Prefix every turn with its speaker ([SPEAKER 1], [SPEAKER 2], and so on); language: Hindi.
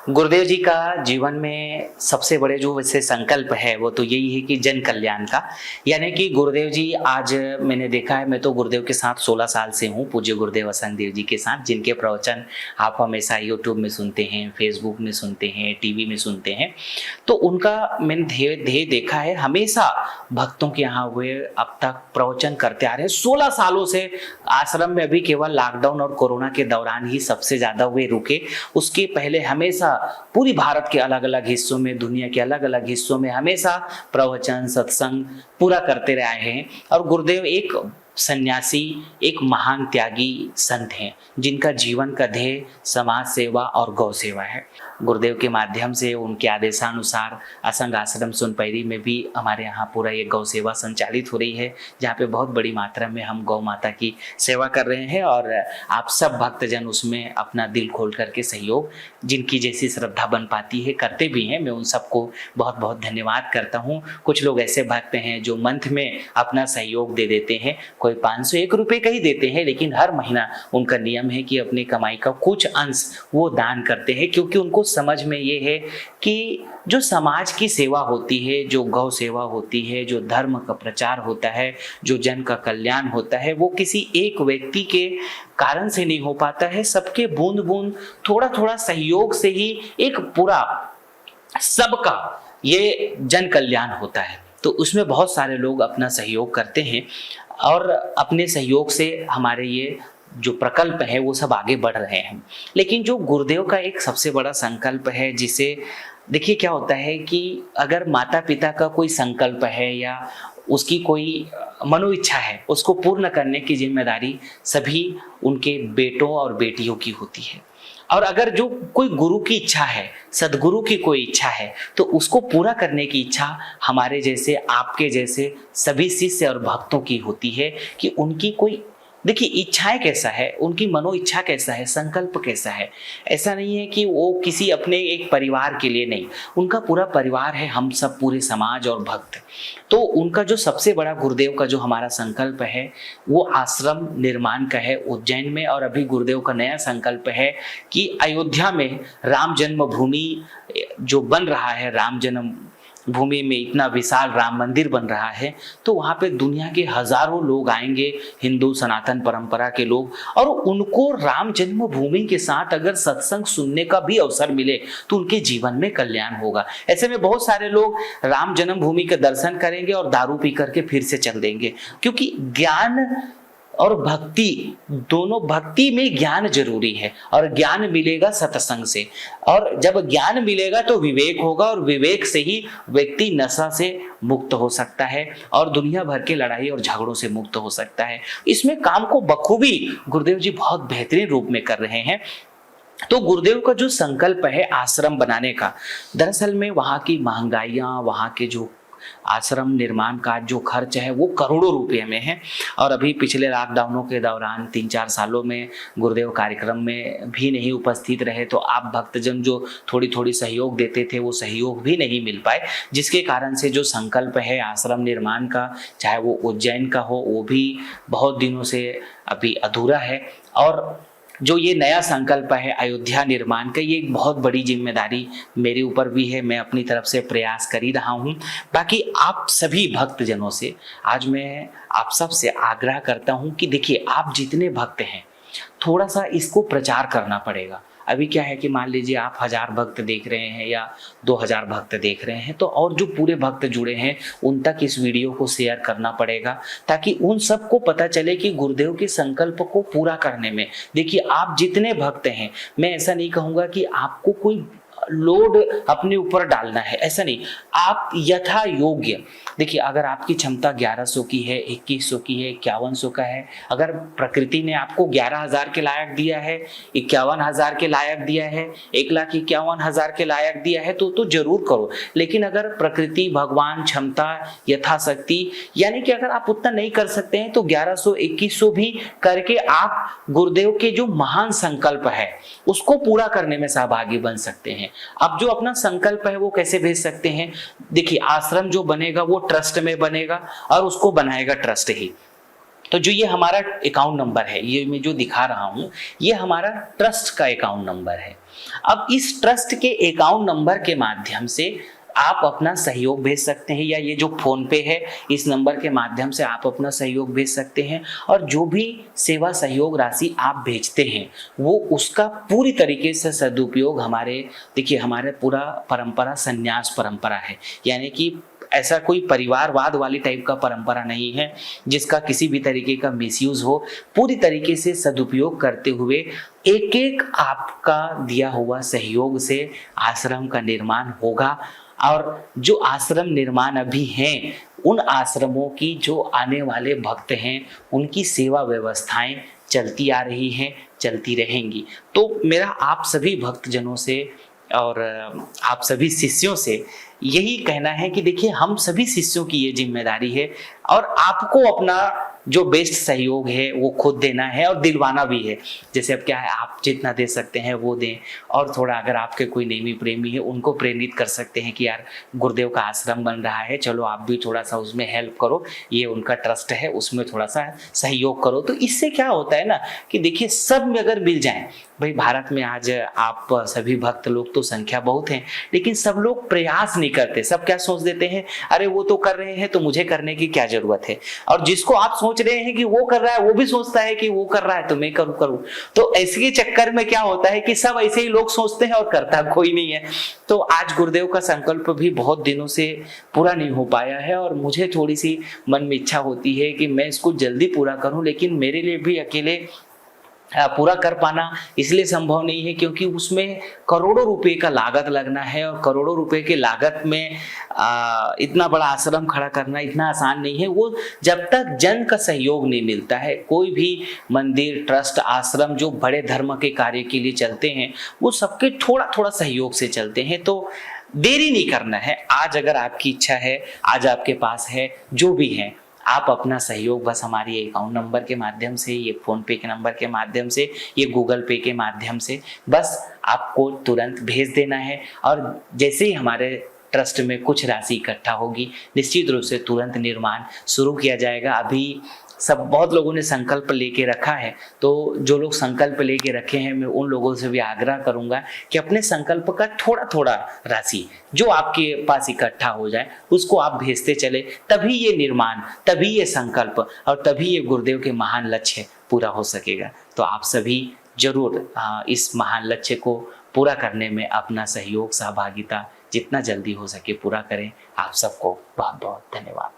[SPEAKER 1] गुरुदेव जी का जीवन में सबसे बड़े जो वैसे संकल्प है वो तो यही है कि जन कल्याण का। यानी कि गुरुदेव जी आज मैंने देखा है, मैं तो गुरुदेव के साथ 16 साल से हूँ, पूज्य गुरुदेव असंग देव जी के साथ, जिनके प्रवचन आप हमेशा यूट्यूब में सुनते हैं, फेसबुक में सुनते हैं, टीवी में सुनते हैं। तो उनका मैंने ध्येय देखा है, हमेशा भक्तों के यहाँ हुए अब तक प्रवचन करते आ रहे हैं 16 सालों से। आश्रम में अभी केवल लॉकडाउन और कोरोना के दौरान ही सबसे ज्यादा हुए रुके, उसके पहले हमेशा पूरी भारत के अलग अलग हिस्सों में, दुनिया के अलग अलग हिस्सों में हमेशा प्रवचन सत्संग पूरा करते रहे हैं। और गुरुदेव एक सन्यासी, एक महान त्यागी संत हैं, जिनका जीवन का ध्येय समाज सेवा और गौ सेवा है। गुरुदेव के माध्यम से उनके आदेशानुसार असंग आश्रम सोनपैरी में भी हमारे यहाँ पूरा ये गौ सेवा संचालित हो रही है, जहाँ पे बहुत बड़ी मात्रा में हम गौ माता की सेवा कर रहे हैं। और आप सब भक्तजन उसमें अपना दिल खोल करके सहयोग, जिनकी जैसी श्रद्धा बन पाती है, करते भी हैं। मैं उन सबको बहुत बहुत धन्यवाद करता हूँ। कुछ लोग ऐसे भक्त हैं जो मंथ में अपना सहयोग दे देते हैं, कोई 501 रुपये का ही देते हैं, लेकिन हर महीना उनका नियम है कि अपनी कमाई का कुछ अंश वो दान करते हैं, क्योंकि उनको समझ में ये है कि जो समाज की सेवा होती है, जो गौ सेवा होती है, जो धर्म का प्रचार होता है, जो जन का कल्याण होता है, वो किसी एक व्यक्ति के कारण से नहीं हो पाता है। सबके बूंद बूंद थोड़ा थोड़ा सहयोग से ही एक पूरा सबका ये जन कल्याण होता है। तो उसमें बहुत सारे लोग अपना सहयोग करते हैं और अपने सहयोग से हमारे ये जो प्रकल्प है वो सब आगे बढ़ रहे हैं। लेकिन जो गुरुदेव का एक सबसे बड़ा संकल्प है, जिसे देखिए क्या होता है कि अगर माता पिता का कोई संकल्प है या उसकी कोई मनोइच्छा है, उसको पूर्ण करने की जिम्मेदारी सभी उनके बेटों और बेटियों की होती है। और अगर जो कोई गुरु की इच्छा है, सदगुरु की कोई इच्छा है, तो उसको पूरा करने की इच्छा हमारे जैसे, आपके जैसे सभी शिष्य और भक्तों की होती है कि उनकी कोई, देखिए इच्छाएं कैसा है, उनकी मनो इच्छा कैसा है, संकल्प कैसा है। ऐसा नहीं है कि वो किसी अपने एक परिवार के लिए नहीं, उनका पूरा परिवार है, हम सब पूरे समाज और भक्त। तो उनका जो सबसे बड़ा गुरुदेव का जो हमारा संकल्प है वो आश्रम निर्माण का है उज्जैन में। और अभी गुरुदेव का नया संकल्प है कि अयोध्या में राम जन्मभूमि जो बन रहा है, राम जन्म भूमि में इतना विशाल राम मंदिर बन रहा है, तो वहाँ पे दुनिया के हजारों लोग आएंगे, हिंदू सनातन परंपरा के लोग, और उनको राम जन्मभूमि के साथ अगर सत्संग सुनने का भी अवसर मिले तो उनके जीवन में कल्याण होगा। ऐसे में बहुत सारे लोग राम जन्मभूमि के दर्शन करेंगे और दारू पी करके फिर से चल देंगे, क्योंकि ज्ञान और भक्ति दोनों, भक्ति में ज्ञान जरूरी है और ज्ञान मिलेगा सत्संग से। और जब ज्ञान मिलेगा तो विवेक होगा, और विवेक से ही व्यक्ति नशा से मुक्त हो सकता है और दुनिया भर के लड़ाई और झगड़ों से मुक्त हो सकता है। इसमें काम को बखूबी गुरुदेव जी बहुत बेहतरीन रूप में कर रहे हैं। तो गुरुदेव का जो संकल्प है आश्रम बनाने का, दरअसल में वहाँ की महंगाइयाँ, वहाँ के जो आश्रम निर्माण का जो खर्च है वो करोड़ों रुपए में है। और अभी पिछले लॉकडाउनों के दौरान 3-4 सालों में गुरुदेव कार्यक्रम में भी नहीं उपस्थित रहे, तो आप भक्तजन जो थोड़ी थोड़ी सहयोग देते थे वो सहयोग भी नहीं मिल पाए, जिसके कारण से जो संकल्प है आश्रम निर्माण का, चाहे वो उज्जैन का हो, वो भी बहुत दिनों से अभी अधूरा है। और जो ये नया संकल्प है अयोध्या निर्माण का, ये एक बहुत बड़ी जिम्मेदारी मेरे ऊपर भी है, मैं अपनी तरफ से प्रयास कर ही रहा हूँ। बाकी आप सभी भक्तजनों से आज मैं आप सब से आग्रह करता हूँ कि देखिए, आप जितने भक्त हैं थोड़ा सा इसको प्रचार करना पड़ेगा। अभी क्या है कि मान लीजिए आप 1000 भक्त देख रहे हैं या 2000 भक्त देख रहे हैं, तो और जो पूरे भक्त जुड़े हैं उन तक इस वीडियो को शेयर करना पड़ेगा, ताकि उन सबको पता चले कि गुरुदेव के संकल्प को पूरा करने में, देखिए आप जितने भक्त हैं, मैं ऐसा नहीं कहूँगा कि आपको कोई लोड अपने ऊपर डालना है, ऐसा नहीं, आप यथा योग्य, देखिए अगर आपकी क्षमता 1100 की है, 2100 की है, 5100 का है, अगर प्रकृति ने आपको 11,000 के लायक दिया है, 51,000 के लायक दिया है, 1,51,000 के लायक दिया है, तो जरूर करो। लेकिन अगर प्रकृति, भगवान, क्षमता, यथाशक्ति, यानी कि अगर आप उतना नहीं कर सकते हैं तो 1100, 2100 भी करके आप गुरुदेव के जो महान संकल्प है उसको पूरा करने में सहभागी बन सकते हैं। अब जो अपना संकल्प है वो कैसे भेज सकते हैं? देखिए, आश्रम जो बनेगा वो ट्रस्ट में बनेगा और उसको बनाएगा ट्रस्ट ही। तो जो ये हमारा अकाउंट नंबर है, ये मैं जो दिखा रहा हूँ, ये हमारा ट्रस्ट का अकाउंट नंबर है। अब इस ट्रस्ट के अकाउंट नंबर के माध्यम से आप अपना सहयोग भेज सकते हैं, या ये जो फोन पे है इस नंबर के माध्यम से आप अपना सहयोग भेज सकते हैं। और जो भी सेवा सहयोग राशि आप भेजते हैं वो उसका पूरी तरीके से सदुपयोग हमारे पूरा परंपरा संन्यास परंपरा है, यानी कि ऐसा कोई परिवारवाद वाली टाइप का परंपरा नहीं है जिसका किसी भी तरीके का मिसयूज हो। पूरी तरीके से सदुपयोग करते हुए एक एक आपका दिया हुआ सहयोग से आश्रम का निर्माण होगा। और जो आश्रम निर्माण अभी हैं उन आश्रमों की जो आने वाले भक्त हैं उनकी सेवा व्यवस्थाएं चलती आ रही हैं, चलती रहेंगी। तो मेरा आप सभी भक्तजनों से और आप सभी शिष्यों से यही कहना है कि देखिए, हम सभी शिष्यों की ये जिम्मेदारी है और आपको अपना जो बेस्ट सहयोग है वो खुद देना है और दिलवाना भी है। जैसे अब क्या है, आप जितना दे सकते हैं वो दें, और थोड़ा अगर आपके कोई नेमी प्रेमी है उनको प्रेरित कर सकते हैं कि यार गुरुदेव का आश्रम बन रहा है, चलो आप भी थोड़ा सा उसमें हेल्प करो, ये उनका ट्रस्ट है उसमें थोड़ा सा सहयोग करो। तो इससे क्या होता है ना कि देखिए, सब में अगर मिल जाए, भाई भारत में आज आप सभी भक्त लोग तो संख्या बहुत हैं, लेकिन सब लोग प्रयास नहीं करते। सब क्या सोच देते हैं, अरे वो तो कर रहे हैं तो मुझे करने की क्या जरूरत है। और जिसको आप सोच रहे हैं कि वो कर रहा है वो भी सोचता है कि वो कर रहा है तो मैं करूं। तो ऐसे के चक्कर में क्या होता है कि सब ऐसे ही लोग सोचते हैं और करता कोई नहीं है। तो आज गुरुदेव का संकल्प भी बहुत दिनों से पूरा नहीं हो पाया है और मुझे थोड़ी सी मन में इच्छा होती है कि मैं इसको जल्दी पूरा करूं, लेकिन मेरे लिए भी अकेले पूरा कर पाना इसलिए संभव नहीं है क्योंकि उसमें करोड़ों रुपए का लागत लगना है, और करोड़ों रुपए के लागत में इतना बड़ा आश्रम खड़ा करना इतना आसान नहीं है। वो जब तक जन का सहयोग नहीं मिलता है, कोई भी मंदिर, ट्रस्ट, आश्रम जो बड़े धर्म के कार्य के लिए चलते हैं वो सबके थोड़ा थोड़ा सहयोग से चलते हैं। तो देरी नहीं करना है। आज अगर आपकी इच्छा है, आज आपके पास है, जो भी है, आप अपना सहयोग बस हमारी अकाउंट नंबर के माध्यम से, ये फोन पे के नंबर के माध्यम से, ये गूगल पे के माध्यम से बस आपको तुरंत भेज देना है। और जैसे ही हमारे ट्रस्ट में कुछ राशि इकट्ठा होगी, निश्चित रूप से तुरंत निर्माण शुरू किया जाएगा। अभी बहुत लोगों ने संकल्प लेके रखा है, तो जो लोग संकल्प लेके रखे हैं मैं उन लोगों से भी आग्रह करूंगा कि अपने संकल्प का थोड़ा थोड़ा राशि जो आपके पास इकट्ठा हो जाए उसको आप भेजते चले, तभी ये निर्माण, तभी ये संकल्प और तभी ये गुरुदेव के महान लक्ष्य पूरा हो सकेगा। तो आप सभी जरूर इस महान लक्ष्य को पूरा करने में अपना सहयोग, सहभागिता जितना जल्दी हो सके पूरा करें। आप सबको बहुत बहुत धन्यवाद।